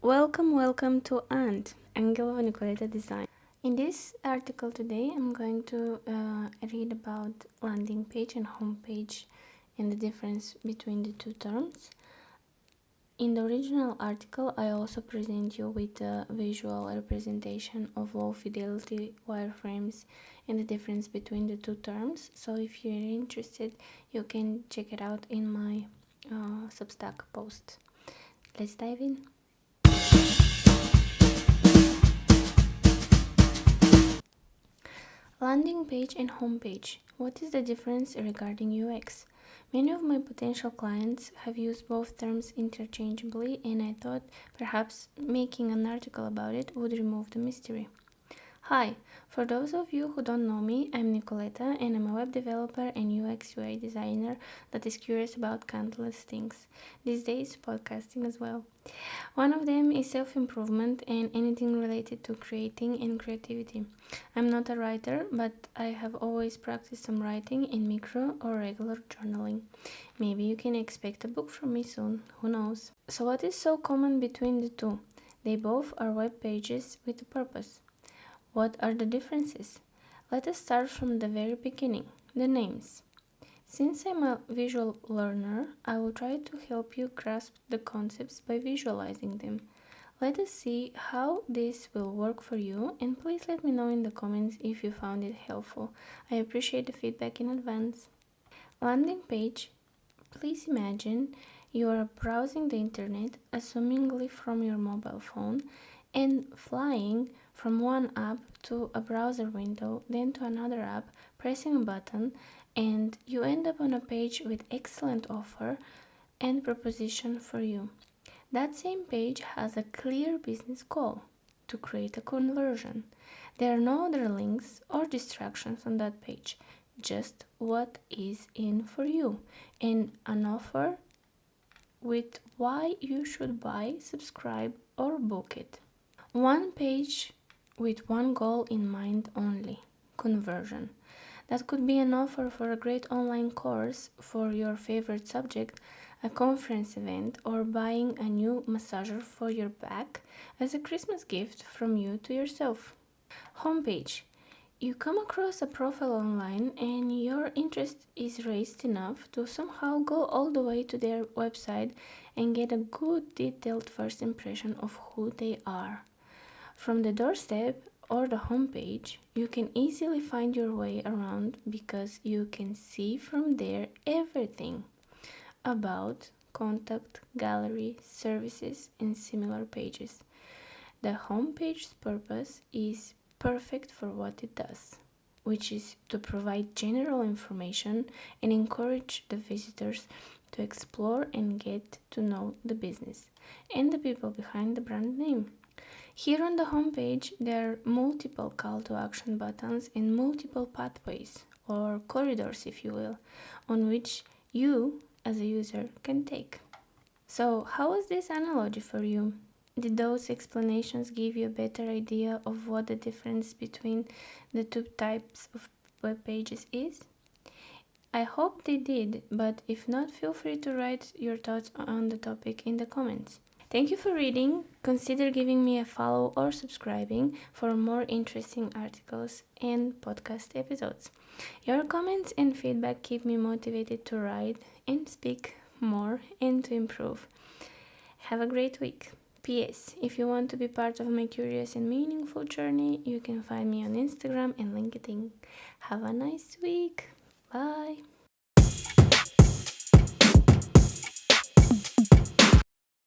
Welcome to Angel of Nikoleta Design. In this article today, I'm going to read about landing page and home page and the difference between the two terms. In the original article, I also present you with a visual representation of low fidelity wireframes and the difference between the two terms. So if you're interested, you can check it out in my Substack post. Let's dive in. Landing page and home page. What is the difference regarding UX? Many of my potential clients have used both terms interchangeably, and I thought perhaps making an article about it would remove the mystery. Hi, for those of you who don't know me, I'm Nikoleta and I'm a web developer and UX UI designer that is curious about countless things. These days, podcasting as well. One of them is self-improvement and anything related to creating and creativity. I'm not a writer, but I have always practiced some writing in micro or regular journaling. Maybe you can expect a book from me soon, who knows. So what is so common between the two? They both are web pages with a purpose. What are the differences? Let us start from the very beginning, the names. Since I'm a visual learner, I will try to help you grasp the concepts by visualizing them. Let us see how this will work for you, and please let me know in the comments if you found it helpful. I appreciate the feedback in advance. Landing page. Please imagine you are browsing the internet, assumingly from your mobile phone, and flying from one app to a browser window, then to another app, pressing a button, and you end up on a page with excellent offer and proposition for you. That same page has a clear business goal: to create a conversion. There are no other links or distractions on that page, just what is in for you, and an offer with why you should buy, subscribe, or book it. One page with one goal in mind only: conversion. That could be an offer for a great online course for your favorite subject, a conference event, or buying a new massager for your back as a Christmas gift from you to yourself. Homepage. You come across a profile online and your interest is raised enough to somehow go all the way to their website and get a good detailed first impression of who they are. From the doorstep or the homepage, you can easily find your way around because you can see from there everything about, contact, gallery, services, and similar pages. The homepage's purpose is perfect for what it does, which is to provide general information and encourage the visitors to explore and get to know the business and the people behind the brand name. Here on the homepage, there are multiple call to action buttons and multiple pathways, or corridors if you will, on which you as a user can take. So how was this analogy for you? Did those explanations give you a better idea of what the difference between the two types of web pages is? I hope they did, but if not, feel free to write your thoughts on the topic in the comments. Thank you for reading. Consider giving me a follow or subscribing for more interesting articles and podcast episodes. Your comments and feedback keep me motivated to write and speak more and to improve. Have a great week. P.S. If you want to be part of my curious and meaningful journey, you can find me on Instagram and LinkedIn. Have a nice week. Bye.